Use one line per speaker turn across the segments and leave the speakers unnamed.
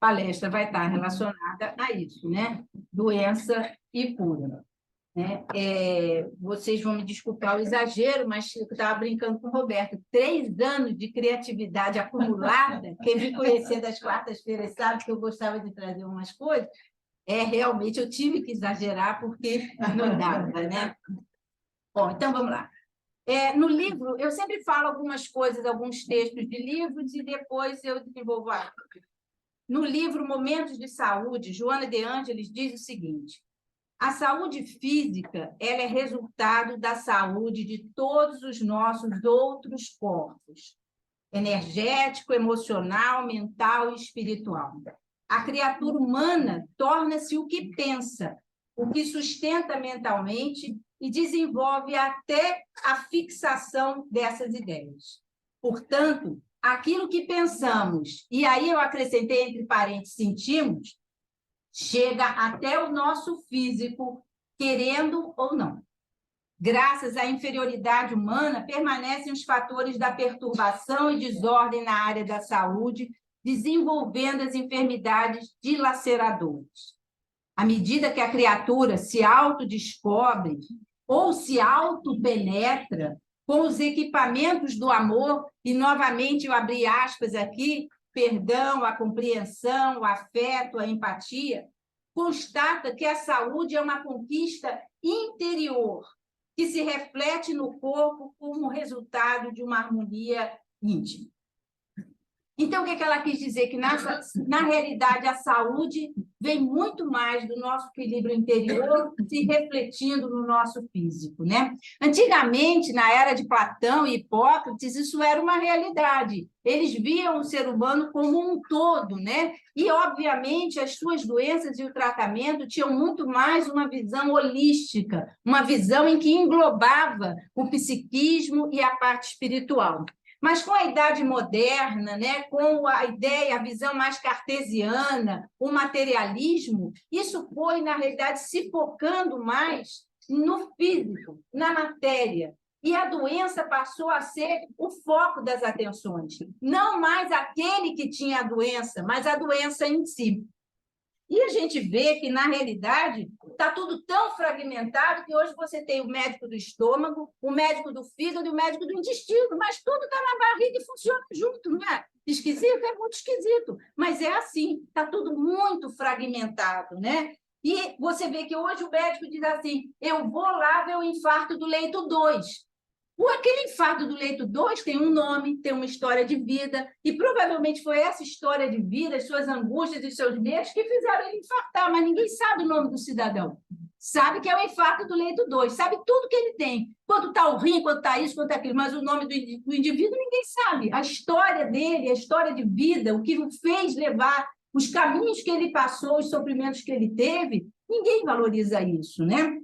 palestra vai estar relacionada a isso, né? Doença e cura. Né? Vocês vão me desculpar o exagero, mas eu estava brincando com o Roberto. 3 anos de criatividade acumulada, quem me conhecia das quartas-feiras sabe que eu gostava de trazer umas coisas, realmente eu tive que exagerar porque não dava, né? Bom, então vamos lá. No livro, eu sempre falo algumas coisas, alguns textos de livros, e depois eu desenvolvo a... No livro Momentos de Saúde, Joana de Ângeles diz o seguinte: a saúde física ela é resultado da saúde de todos os nossos outros corpos, energético, emocional, mental e espiritual. A criatura humana torna-se o que pensa, o que sustenta mentalmente e desenvolve até a fixação dessas ideias. Portanto, aquilo que pensamos, e aí eu acrescentei entre parênteses, sentimos, chega até o nosso físico, querendo ou não. Graças à inferioridade humana, permanecem os fatores da perturbação e desordem na área da saúde, desenvolvendo as enfermidades dilaceradoras. À medida que a criatura se autodescobre ou se autopenetra com os equipamentos do amor, e novamente eu abri aspas aqui, perdão, a compreensão, o afeto, a empatia, constata que a saúde é uma conquista interior, que se reflete no corpo como resultado de uma harmonia íntima. Então, o que ela quis dizer? Que, na realidade, a saúde vem muito mais do nosso equilíbrio interior se refletindo no nosso físico, né? Antigamente, na era de Platão e Hipócrates, isso era uma realidade. Eles viam o ser humano como um todo, né? E, obviamente, as suas doenças e o tratamento tinham muito mais uma visão holística, uma visão em que englobava o psiquismo e a parte espiritual. Mas com a idade moderna, né, com a ideia, a visão mais cartesiana, o materialismo, isso foi, na realidade, se focando mais no físico, na matéria. E a doença passou a ser o foco das atenções. Não mais aquele que tinha a doença, mas a doença em si. E a gente vê que, na realidade, está tudo tão fragmentado que hoje você tem o médico do estômago, o médico do fígado e o médico do intestino, mas tudo está na barriga e funciona junto, não é? Esquisito? É muito esquisito, mas é assim, está tudo muito fragmentado, né? E você vê que hoje o médico diz assim, eu vou lá ver o infarto do leito 2. Aquele infarto do leito 2 tem um nome, tem uma história de vida, e provavelmente foi essa história de vida, as suas angústias e seus medos que fizeram ele infartar, mas ninguém sabe o nome do cidadão. Sabe que é o infarto do leito 2, sabe tudo que ele tem, quanto está o rim, quanto está isso, quanto está aquilo, mas o nome do indivíduo ninguém sabe. A história dele, a história de vida, o que o fez levar, os caminhos que ele passou, os sofrimentos que ele teve, ninguém valoriza isso, né?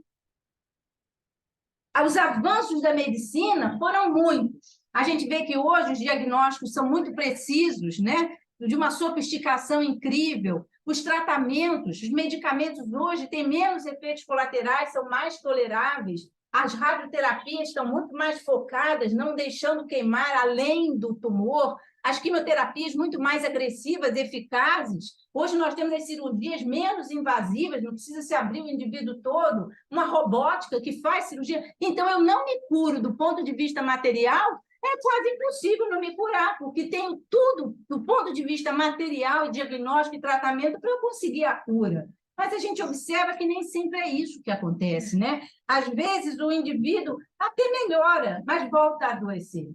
Os avanços da medicina foram muitos. A gente vê que hoje os diagnósticos são muito precisos, né? De uma sofisticação incrível. Os tratamentos, os medicamentos hoje têm menos efeitos colaterais, são mais toleráveis. As radioterapias estão muito mais focadas, não deixando queimar além do tumor. As quimioterapias muito mais agressivas, eficazes. Hoje nós temos as cirurgias menos invasivas, não precisa se abrir o indivíduo todo, uma robótica que faz cirurgia. Então, eu não me curo do ponto de vista material, é quase impossível não me curar, porque tenho tudo do ponto de vista material, diagnóstico e tratamento para eu conseguir a cura. Mas a gente observa que nem sempre é isso que acontece, né? Às vezes o indivíduo até melhora, mas volta a adoecer.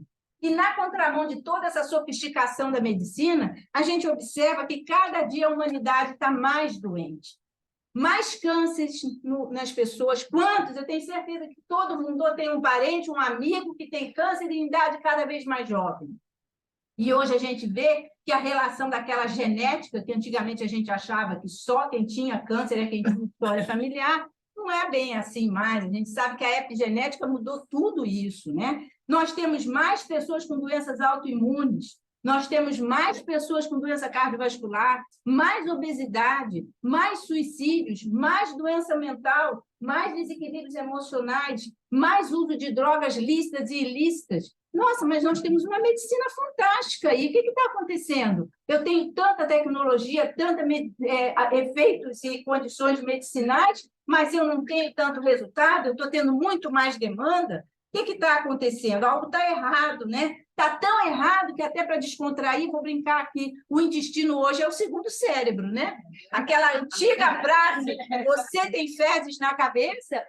E na contramão de toda essa sofisticação da medicina, a gente observa que cada dia a humanidade está mais doente. Mais cânceres nas pessoas. Quantos? Eu tenho certeza que todo mundo tem um parente, um amigo que tem câncer em idade cada vez mais jovem. E hoje a gente vê que a relação daquela genética, que antigamente a gente achava que só quem tinha câncer é quem tinha história familiar, não é bem assim mais. A gente sabe que a epigenética mudou tudo isso, né? Nós temos mais pessoas com doenças autoimunes, Nós temos mais pessoas com doença cardiovascular, mais obesidade, mais suicídios, mais doença mental, mais desequilíbrios emocionais, mais uso de drogas lícitas e ilícitas. Nossa, mas nós temos uma medicina fantástica aí. O que está acontecendo? Eu tenho tanta tecnologia, efeitos e condições medicinais, mas eu não tenho tanto resultado, eu estou tendo muito mais demanda. O que está acontecendo? Algo está errado, né? Está tão errado que até para descontrair, vou brincar aqui, o intestino hoje é o segundo cérebro, né? Aquela antiga frase, você tem fezes na cabeça,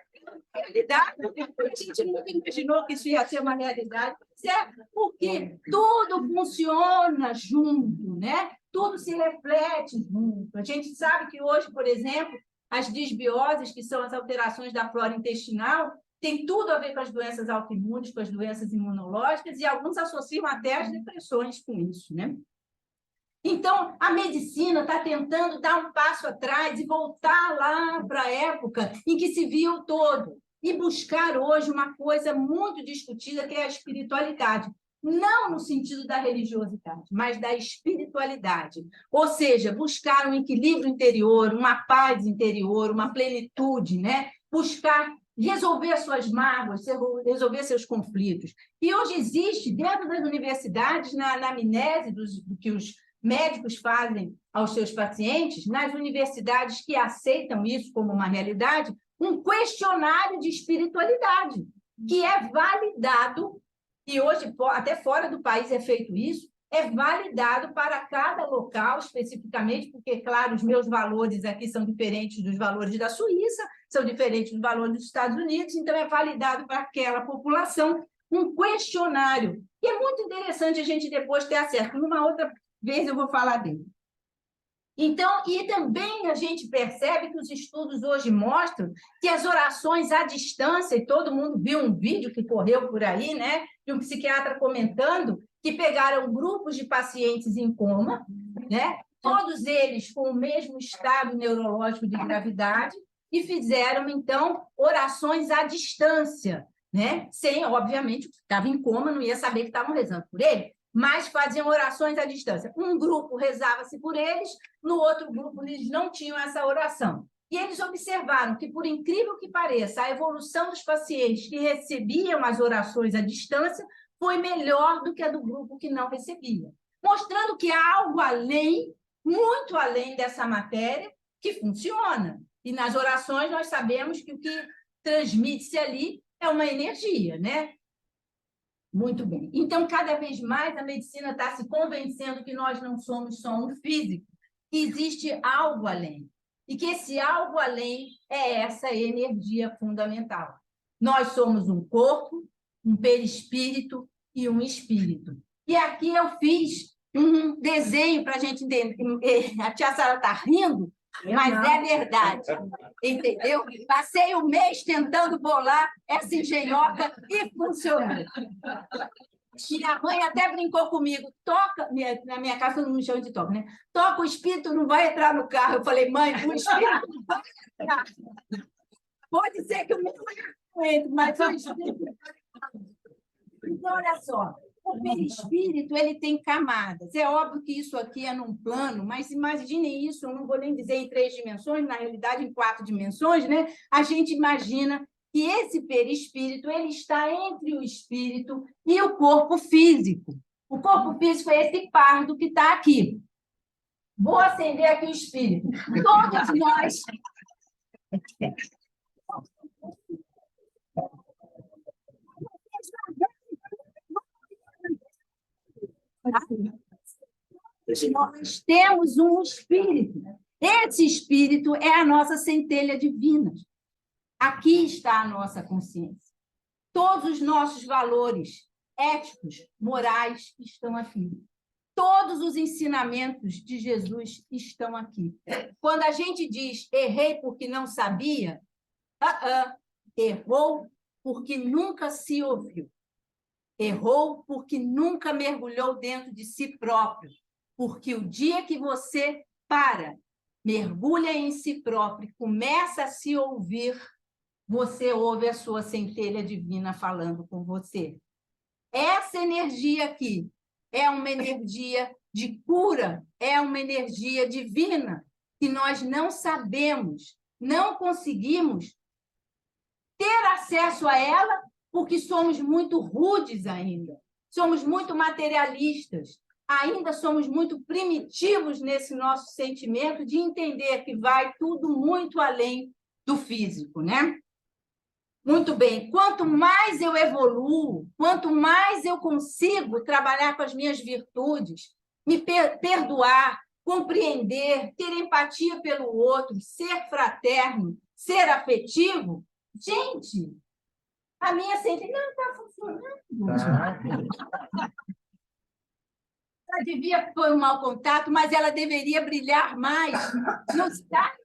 realidade. A gente nunca imaginou que isso ia ser uma realidade, certo? Porque tudo funciona junto, né? Tudo se reflete junto. A gente sabe que hoje, por exemplo, as disbioses, que são as alterações da flora intestinal, tem tudo a ver com as doenças autoimunes, com as doenças imunológicas, e alguns associam até as depressões com isso, né? Então, a medicina está tentando dar um passo atrás e voltar lá para a época em que se via o todo, e buscar hoje uma coisa muito discutida, que é a espiritualidade. Não no sentido da religiosidade, mas da espiritualidade. Ou seja, buscar um equilíbrio interior, uma paz interior, uma plenitude, né? Buscar resolver suas mágoas, resolver seus conflitos. E hoje existe, dentro das universidades, na anamnese do que os médicos fazem aos seus pacientes, nas universidades que aceitam isso como uma realidade, um questionário de espiritualidade, que é validado, e hoje, até fora do país é feito isso, é validado para cada local especificamente, porque, claro, os meus valores aqui são diferentes dos valores da Suíça, são diferentes dos valores dos Estados Unidos, então é validado para aquela população um questionário. E é muito interessante a gente depois ter acesso. Numa outra vez eu vou falar dele. Então, e também a gente percebe que os estudos hoje mostram que as orações à distância, e todo mundo viu um vídeo que correu por aí, né, de um psiquiatra comentando que pegaram grupos de pacientes em coma, né, todos eles com o mesmo estado neurológico de gravidade, e fizeram, então, orações à distância, né, sem, obviamente, que estava em coma, não ia saber que estavam rezando por ele, mas faziam orações à distância. Um grupo rezava-se por eles, no outro grupo eles não tinham essa oração. E eles observaram que, por incrível que pareça, a evolução dos pacientes que recebiam as orações à distância foi melhor do que a do grupo que não recebia, mostrando que há algo além, muito além dessa matéria, que funciona. E nas orações nós sabemos que o que transmite-se ali é uma energia, né? Muito bem. Então, cada vez mais a medicina está se convencendo que nós não somos só um físico, que existe algo além. E que esse algo além é essa energia fundamental. Nós somos um corpo, um perispírito e um espírito. E aqui eu fiz um desenho para a gente entender. A tia Sara está rindo, mas é verdade, entendeu? Passei um mês tentando bolar essa engenhoca e funcionou. Minha mãe até brincou comigo, toca, na minha casa todo mundo chama de toca, né? Toca, o espírito não vai entrar no carro. Eu falei, mãe, o espírito não vai entrar. Pode ser que o meu não entre, mas o espírito... Então, olha só, o perispírito ele tem camadas. É óbvio que isso aqui é num plano, mas imaginem isso, eu não vou nem dizer em 3 dimensões, na realidade em 4 dimensões, né? A gente imagina que esse perispírito ele está entre o espírito e o corpo físico. O corpo físico é esse pardo que está aqui. Vou acender aqui o espírito. Todos nós... Nós temos um espírito. Esse espírito é a nossa centelha divina. Aqui está a nossa consciência. Todos os nossos valores éticos, morais estão aqui. Todos os ensinamentos de Jesus estão aqui. Quando a gente diz errei porque não sabia, errou porque nunca se ouviu. Errou porque nunca mergulhou dentro de si próprio. Porque o dia que você mergulha em si próprio e começa a se ouvir, você ouve a sua centelha divina falando com você. Essa energia aqui é uma energia de cura, é uma energia divina, que nós não sabemos, não conseguimos ter acesso a ela, porque somos muito rudes ainda, somos muito materialistas, ainda somos muito primitivos nesse nosso sentimento de entender que vai tudo muito além do físico, né? Muito bem, quanto mais eu evoluo, quanto mais eu consigo trabalhar com as minhas virtudes, me perdoar, compreender, ter empatia pelo outro, ser fraterno, ser afetivo, gente, a minha sentença não está funcionando. Ela devia pôr um mau contato, mas ela deveria brilhar mais. Não está?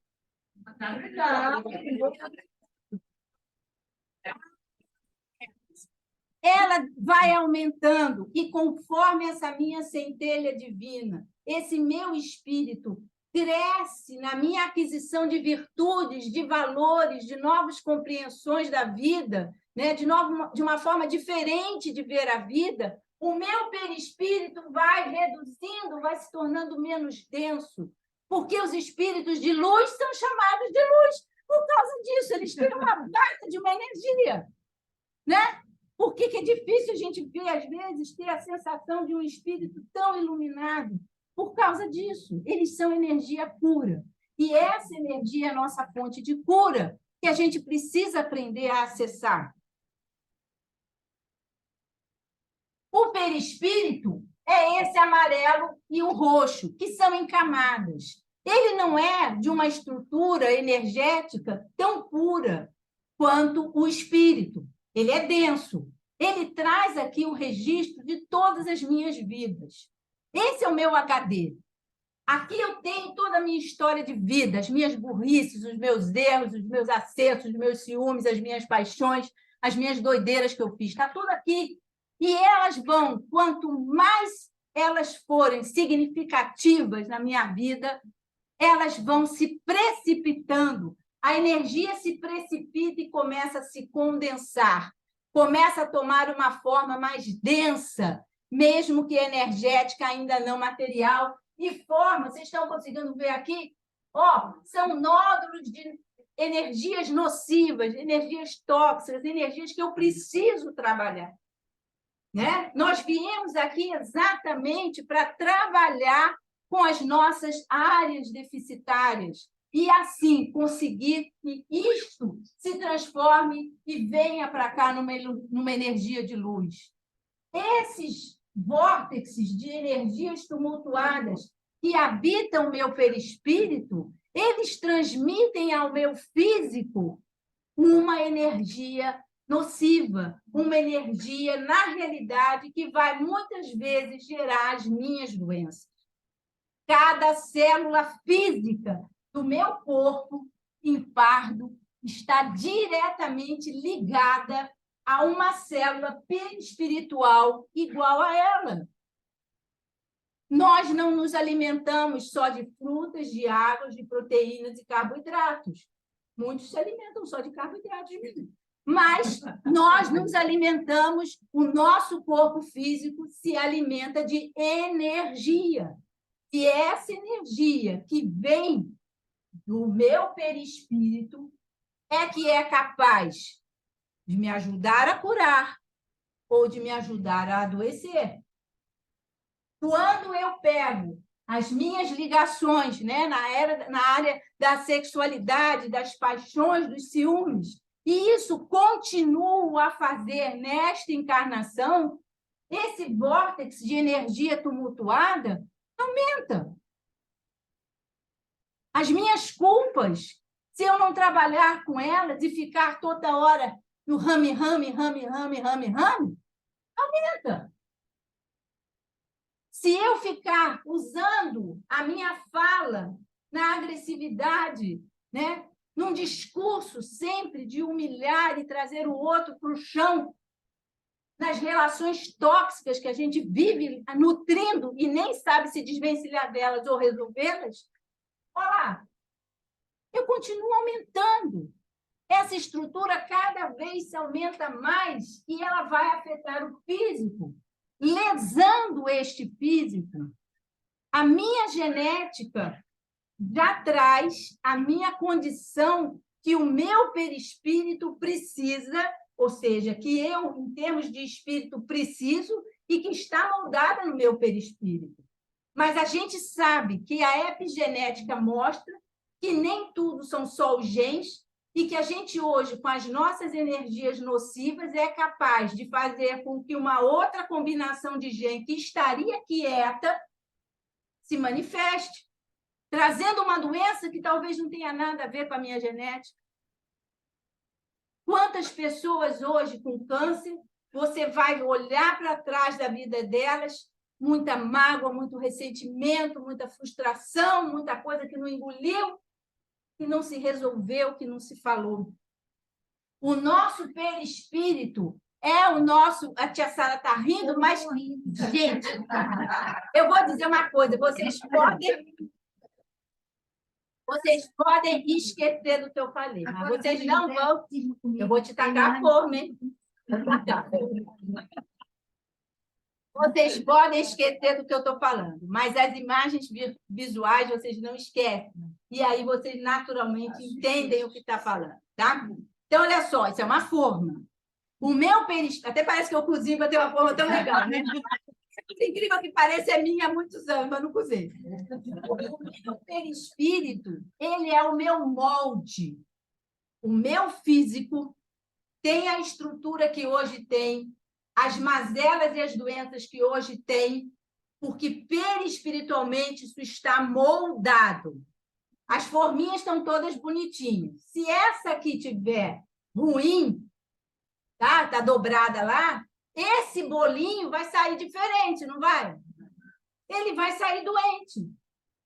Ela vai aumentando, e conforme essa minha centelha divina, esse meu espírito cresce na minha aquisição de virtudes, de valores, de novas compreensões da vida, né? de uma forma diferente de ver a vida, o meu perispírito vai reduzindo, vai se tornando menos denso, porque os espíritos de luz são chamados de luz. Por causa disso, eles têm uma baita de uma energia, né? Por que é difícil a gente ver, às vezes, ter a sensação de um espírito tão iluminado? Por causa disso. Eles são energia pura. E essa energia é a nossa fonte de cura, que a gente precisa aprender a acessar. O perispírito é esse amarelo e o roxo, que são em camadas. Ele não é de uma estrutura energética tão pura quanto o espírito. Ele é denso. Ele traz aqui o registro de todas as minhas vidas. Esse é o meu HD. Aqui eu tenho toda a minha história de vida, as minhas burrices, os meus erros, os meus acertos, os meus ciúmes, as minhas paixões, as minhas doideiras que eu fiz. Está tudo aqui. E elas vão, quanto mais elas forem significativas na minha vida, elas vão se precipitando. A energia se precipita e começa a se condensar, começa a tomar uma forma mais densa, mesmo que energética, ainda não material, e forma, vocês estão conseguindo ver aqui? São nódulos de energias nocivas, energias tóxicas, energias que eu preciso trabalhar. Né? Nós viemos aqui exatamente para trabalhar com as nossas áreas deficitárias e, assim, conseguir que isto se transforme e venha para cá numa energia de luz. Esses vórtices de energias tumultuadas que habitam o meu perispírito, eles transmitem ao meu físico uma energia nociva, uma energia, na realidade, que vai muitas vezes gerar as minhas doenças. Cada célula física do meu corpo, em pardo, está diretamente ligada a uma célula perispiritual igual a ela. Nós não nos alimentamos só de frutas, de águas, de proteínas e carboidratos. Muitos se alimentam só de carboidratos, mas nós nos alimentamos, o nosso corpo físico se alimenta de energia. E essa energia que vem do meu perispírito é que é capaz de me ajudar a curar ou de me ajudar a adoecer. Quando eu pego as minhas ligações, né, na área da sexualidade, das paixões, dos ciúmes, e isso continuo a fazer nesta encarnação, esse vórtice de energia tumultuada aumenta. As minhas culpas, se eu não trabalhar com elas e ficar toda hora no rame, aumenta. Se eu ficar usando a minha fala na agressividade, né, num discurso sempre de humilhar e trazer o outro para o chão, nas relações tóxicas que a gente vive nutrindo e nem sabe se desvencilhar delas ou resolvê-las, olha lá, eu continuo aumentando. Essa estrutura cada vez se aumenta mais e ela vai afetar o físico. lesando este físico, a minha genética já traz a minha condição que o meu perispírito precisa, ou seja, que eu, em termos de espírito, preciso e que está moldada no meu perispírito. Mas a gente sabe que a epigenética mostra que nem tudo são só os genes e que a gente hoje, com as nossas energias nocivas, é capaz de fazer com que uma outra combinação de gene que estaria quieta se manifeste, trazendo uma doença que talvez não tenha nada a ver com a minha genética. Quantas pessoas hoje com câncer, você vai olhar para trás da vida delas, muita mágoa, muito ressentimento, muita frustração, muita coisa que não engoliu, que não se resolveu, que não se falou. O nosso perispírito é o nosso... A tia Sara está rindo, mas... Gente, eu vou dizer uma coisa, vocês podem esquecer do que eu falei, mas vocês não vão... Eu vou te tacar fogo, hein? Vocês podem esquecer do que eu estou falando, mas as imagens visuais vocês não esquecem. E aí vocês naturalmente entendem o que está falando, tá? Então, olha só, isso é uma forma. O meu perispírito... Até parece que eu cozinho para ter uma forma tão legal, né? Por incrível que pareça, é minha há muitos anos, mas não cozinho. O meu perispírito, ele é o meu molde. O meu físico tem a estrutura que hoje tem, as mazelas e as doenças que hoje tem, porque perispiritualmente isso está moldado. As forminhas estão todas bonitinhas. Se essa aqui tiver ruim, tá dobrada lá, esse bolinho vai sair diferente, não vai? Ele vai sair doente.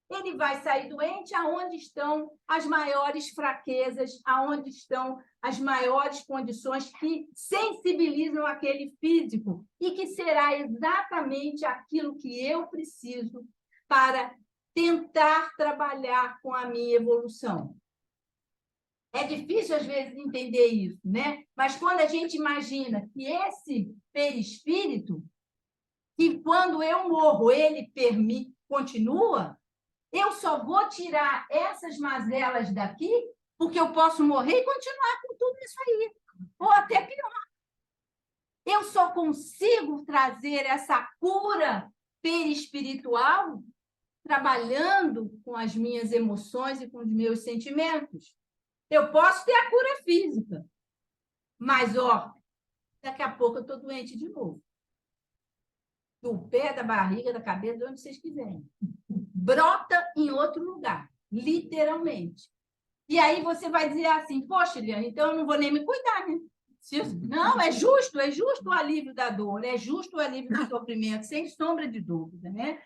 Ele vai sair doente aonde estão as maiores fraquezas, aonde estão as maiores condições que sensibilizam aquele físico e que será exatamente aquilo que eu preciso para tentar trabalhar com a minha evolução. É difícil, às vezes, entender isso, né? Mas quando a gente imagina que esse perispírito, que quando eu morro, ele continua, eu só vou tirar essas mazelas daqui porque eu posso morrer e continuar com tudo isso aí. Ou até pior. Eu só consigo trazer essa cura perispiritual trabalhando com as minhas emoções e com os meus sentimentos. Eu posso ter a cura física, mas, daqui a pouco eu estou doente de novo. Do pé, da barriga, da cabeça, de onde vocês quiserem. Brota em outro lugar, literalmente. E aí você vai dizer assim, poxa, Eliane, então eu não vou nem me cuidar, né? Não, é justo o alívio da dor, é justo o alívio do sofrimento, sem sombra de dúvida, né?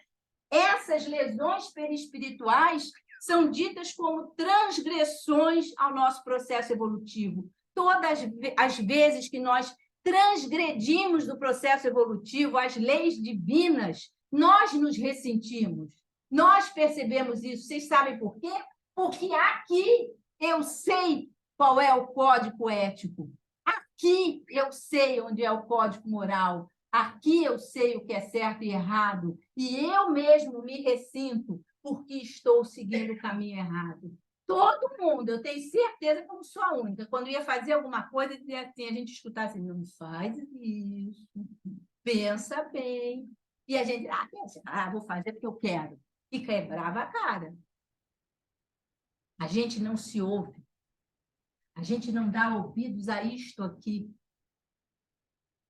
Essas lesões perispirituais são ditas como transgressões ao nosso processo evolutivo. Todas as vezes que nós transgredimos do processo evolutivo as leis divinas, nós nos ressentimos. Nós percebemos isso. Vocês sabem por quê? Porque aqui eu sei qual é o código ético. Aqui eu sei onde é o código moral. Aqui eu sei o que é certo e errado. E eu mesmo me ressinto porque estou seguindo o caminho errado. Todo mundo, eu tenho certeza que eu não sou a única. Quando ia fazer alguma coisa, dizia assim, a gente escutava assim, não faz isso, pensa bem. E a gente, vou fazer porque eu quero. E quebrava a cara. A gente não se ouve. A gente não dá ouvidos a isto aqui.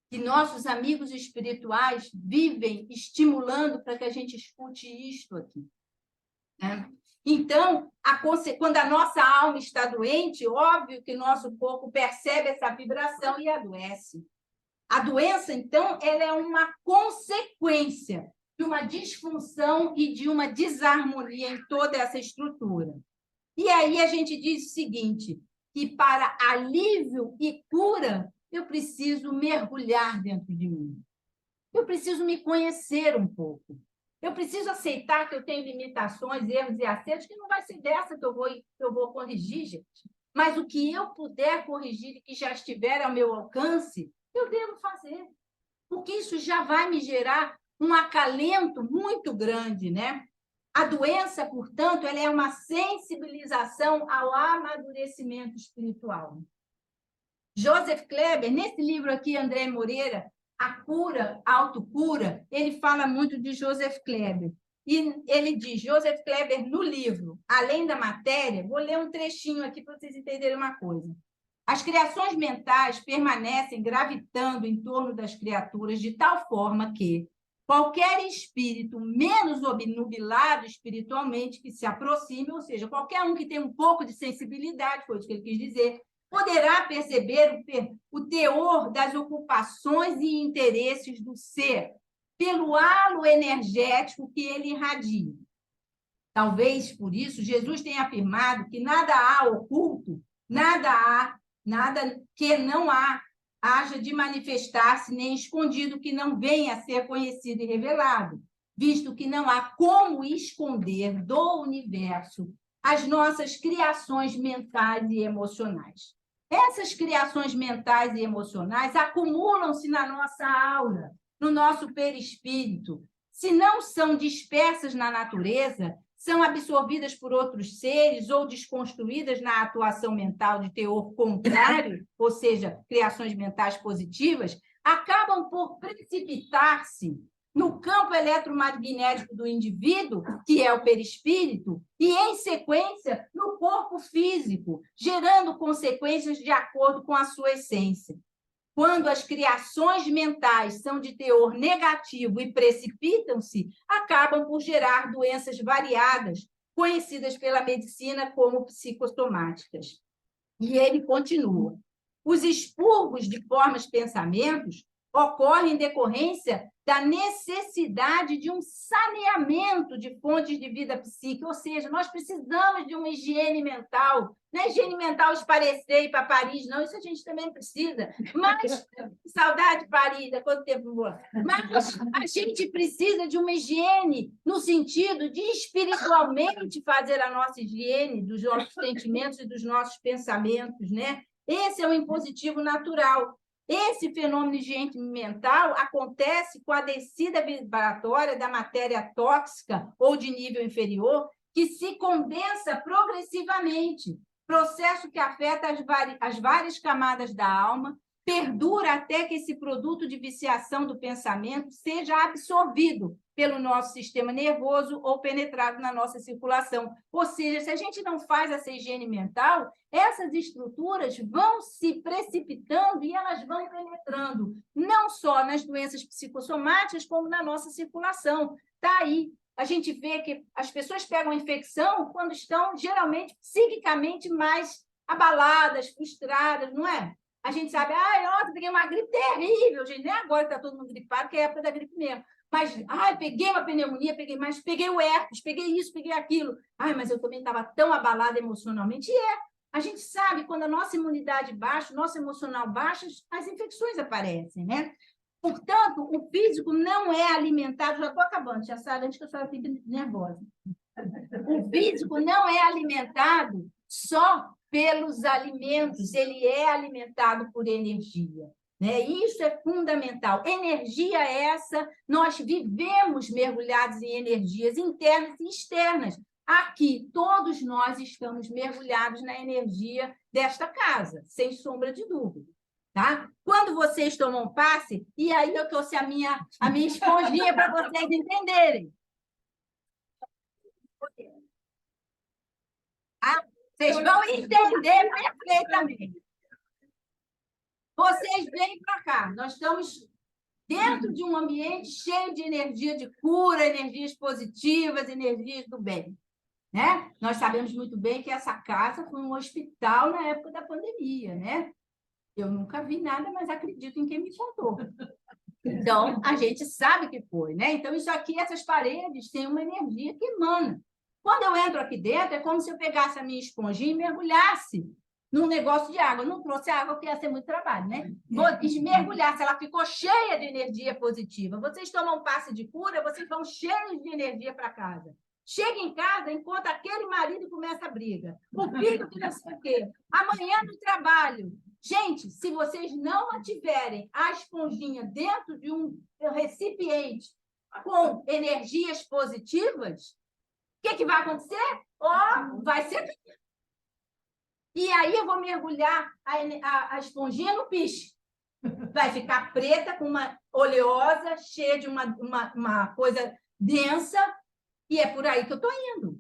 Que nossos amigos espirituais vivem estimulando para que a gente escute isto aqui. Né? Então, quando a nossa alma está doente, óbvio que nosso corpo percebe essa vibração e adoece. A doença, então, ela é uma consequência de uma disfunção e de uma desarmonia em toda essa estrutura. E aí a gente diz o seguinte, que para alívio e cura, eu preciso mergulhar dentro de mim. Eu preciso me conhecer um pouco. Eu preciso aceitar que eu tenho limitações, erros e acertos, que não vai ser dessa que eu vou corrigir, gente. Mas o que eu puder corrigir e que já estiver ao meu alcance, eu devo fazer. porque isso já vai me gerar um acalento muito grande, né? A doença, portanto, ela é uma sensibilização ao amadurecimento espiritual. Joseph Kleber, nesse livro aqui, André Moreira, A Cura, a Autocura, ele fala muito de Joseph Kleber. E ele diz, Joseph Kleber, no livro Além da Matéria, vou ler um trechinho aqui para vocês entenderem uma coisa. As criações mentais permanecem gravitando em torno das criaturas de tal forma que qualquer espírito menos obnubilado espiritualmente que se aproxime, ou seja, qualquer um que tem um pouco de sensibilidade, foi isso que ele quis dizer, poderá perceber o teor das ocupações e interesses do ser pelo halo energético que ele irradia. Talvez, por isso, Jesus tenha afirmado que nada há oculto, nada que não haja de manifestar-se, nem escondido que não venha a ser conhecido e revelado, visto que não há como esconder do universo as nossas criações mentais e emocionais. Essas criações mentais e emocionais acumulam-se na nossa aura, no nosso perispírito. Se não são dispersas na natureza, são absorvidas por outros seres ou desconstruídas na atuação mental de teor contrário, ou seja, criações mentais positivas, acabam por precipitar-se no campo eletromagnético do indivíduo, que é o perispírito, e, em sequência, no corpo físico, gerando consequências de acordo com a sua essência. Quando as criações mentais são de teor negativo e precipitam-se, acabam por gerar doenças variadas, conhecidas pela medicina como psicossomáticas. E ele continua. Os expurgos de formas de pensamentos ocorrem em decorrência da necessidade de um saneamento de fontes de vida psíquica, ou seja, nós precisamos de uma higiene mental. Não é higiene mental esparecer e ir para Paris, não, isso a gente também precisa. Mas, saudade de Paris, há quanto tempo não vou? Mas a gente precisa de uma higiene no sentido de espiritualmente fazer a nossa higiene dos nossos sentimentos e dos nossos pensamentos, né? Esse é o impositivo natural. Esse fenômeno de higiene mental acontece com a descida vibratória da matéria tóxica ou de nível inferior, que se condensa progressivamente, processo que afeta as várias camadas da alma, perdura até que esse produto de viciação do pensamento seja absorvido pelo nosso sistema nervoso ou penetrado na nossa circulação. Ou seja, se a gente não faz essa higiene mental, essas estruturas vão se precipitando e elas vão penetrando, não só nas doenças psicossomáticas, como na nossa circulação. Está aí. A gente vê que as pessoas pegam infecção quando estão, geralmente, psiquicamente mais abaladas, frustradas, não é? A gente sabe, ontem peguei uma gripe terrível, gente, nem agora está todo mundo gripado, que é a época da gripe mesmo. Mas, peguei uma pneumonia, peguei o herpes, peguei isso, peguei aquilo. Mas eu também estava tão abalada emocionalmente. E a gente sabe, quando a nossa imunidade baixa, o nosso emocional baixa, as infecções aparecem, né? Portanto, o físico não é alimentado, já estou acabando, já sabe, antes que a senhora fique nervosa. O físico não é alimentado só pelos alimentos, ele é alimentado por energia. Né? Isso é fundamental. Energia essa, nós vivemos mergulhados em energias internas e externas. Aqui, todos nós estamos mergulhados na energia desta casa, sem sombra de dúvida. Tá? Quando vocês tomam passe, e aí eu trouxe a minha esponjinha para vocês entenderem. Vocês vão entender perfeitamente. Vocês vêm para cá. Nós estamos dentro de um ambiente cheio de energia de cura, energias positivas, energias do bem. Né? Nós sabemos muito bem que essa casa foi um hospital na época da pandemia. Né? Eu nunca vi nada, mas acredito em quem me contou. Então, a gente sabe que foi. Né? Então, isso aqui, essas paredes, têm uma energia que emana. Quando eu entro aqui dentro, é como se eu pegasse a minha esponjinha e mergulhasse num negócio de água. Eu não trouxe água, porque ia ser muito trabalho, né? Mergulhasse, ela ficou cheia de energia positiva. Vocês tomam um passe de cura, vocês vão cheios de energia para casa. Chega em casa, encontra aquele marido e começa a briga. O filho que não sei o quê. Amanhã no trabalho. Gente, se vocês não mantiverem a esponjinha dentro de um recipiente com energias positivas, o que vai acontecer? Vai ser... E aí eu vou mergulhar a esponjinha no piche. Vai ficar preta, com uma oleosa, cheia de uma coisa densa, e é por aí que eu estou indo.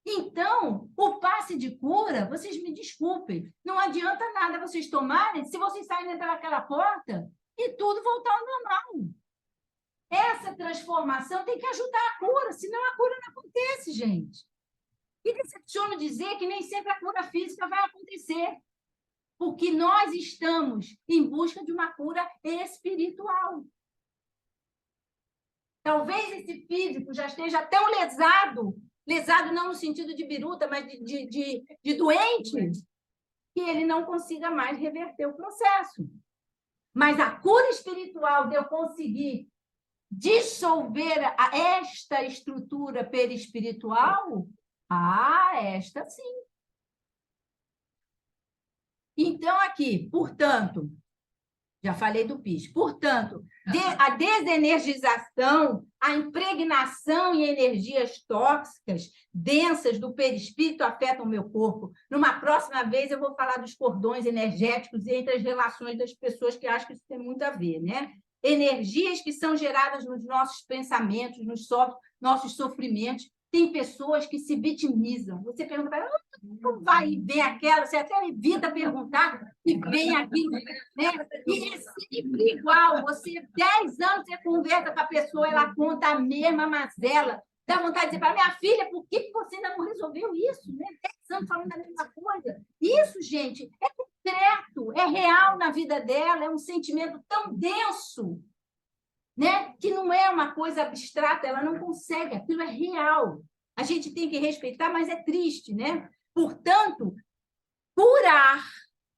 Então, o passe de cura, vocês me desculpem, não adianta nada vocês tomarem se vocês saírem pelaquela porta e tudo voltar ao normal. Essa transformação tem que ajudar a cura, senão a cura não acontece, gente. E decepciono dizer que nem sempre a cura física vai acontecer, porque nós estamos em busca de uma cura espiritual. Talvez esse físico já esteja tão lesado não no sentido de biruta, mas de doente, que ele não consiga mais reverter o processo. Mas a cura espiritual de eu conseguir dissolver esta estrutura perispiritual, esta sim. Então, aqui, portanto, já falei do PIS, portanto, a desenergização, a impregnação em energias tóxicas, densas do perispírito afetam o meu corpo. Numa próxima vez eu vou falar dos cordões energéticos e entre as relações das pessoas, que acho que isso tem muito a ver, né? Energias que são geradas nos nossos pensamentos, nos nossos sofrimentos. Tem pessoas que se vitimizam. Você pergunta para ela, não vai ver aquela, você até evita perguntar e vem aquilo, né? E é sempre igual. Você, 10 anos, você conversa com a pessoa, ela conta a mesma mazela. Dá vontade de dizer para minha filha, por que você ainda não resolveu isso? Né? 10 anos falando a mesma coisa. Isso, gente, é concreto, é real na vida dela, é um sentimento tão denso, né? Que não é uma coisa abstrata, ela não consegue, aquilo é real. A gente tem que respeitar, mas é triste, né? Portanto, curar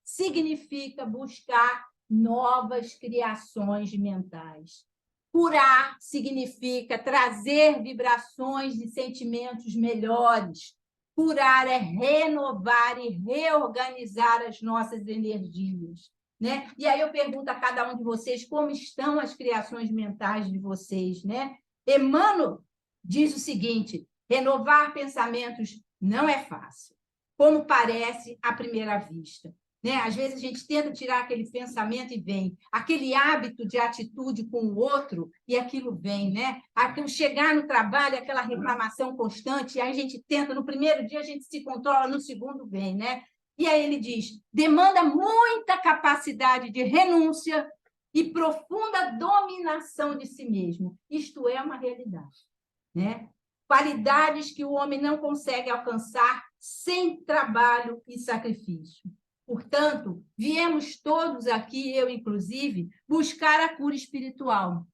significa buscar novas criações mentais. Curar significa trazer vibrações de sentimentos melhores. Curar é renovar e reorganizar as nossas energias. Né? E aí eu pergunto a cada um de vocês como estão as criações mentais de vocês, né? Emmanuel diz o seguinte: renovar pensamentos não é fácil, como parece à primeira vista. Né? Às vezes a gente tenta tirar aquele pensamento e vem, aquele hábito de atitude com o outro e aquilo vem, né? Aquilo chegar no trabalho, aquela reclamação constante, e aí a gente tenta, no primeiro dia a gente se controla, no segundo vem, né? E aí ele diz, demanda muita capacidade de renúncia e profunda dominação de si mesmo. Isto é uma realidade, né? Qualidades que o homem não consegue alcançar sem trabalho e sacrifício. Portanto, viemos todos aqui, eu inclusive, buscar a cura espiritual.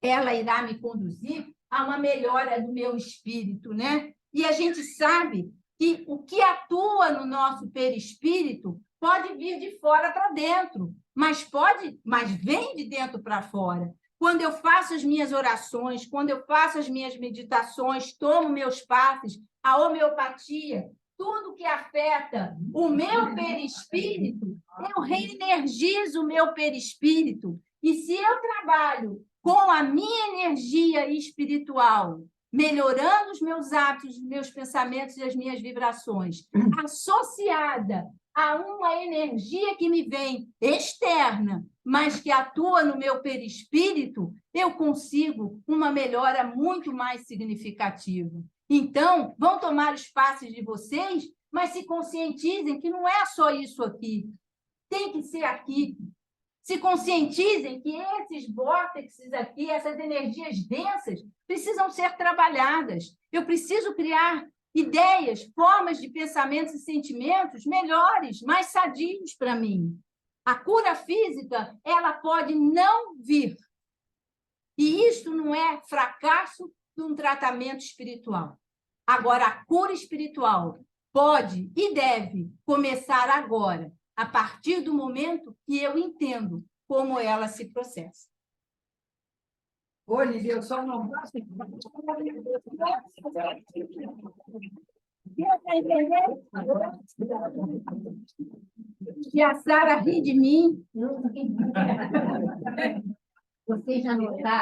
Ela irá me conduzir a uma melhora do meu espírito, né? E a gente sabe que o que atua no nosso perispírito pode vir de fora para dentro, mas vem de dentro para fora. Quando eu faço as minhas orações, quando eu faço as minhas meditações, tomo meus passes, a homeopatia, tudo que afeta o meu perispírito, eu reenergizo o meu perispírito. E se eu trabalho com a minha energia espiritual, melhorando os meus hábitos, os meus pensamentos e as minhas vibrações, associada a uma energia que me vem externa, mas que atua no meu perispírito, eu consigo uma melhora muito mais significativa. Então, vão tomar os passos de vocês, mas se conscientizem que não é só isso aqui, tem que ser aqui. Se conscientizem que esses vórtices aqui, essas energias densas, precisam ser trabalhadas. Eu preciso criar ideias, formas de pensamentos e sentimentos melhores, mais sadios para mim. A cura física, ela pode não vir. E isto não é fracasso de um tratamento espiritual. Agora, a cura espiritual pode e deve começar agora, a partir do momento que eu entendo como ela se processa. Ô, Lívia, eu só não gosto. E a Sara ri de mim. Vocês já notaram?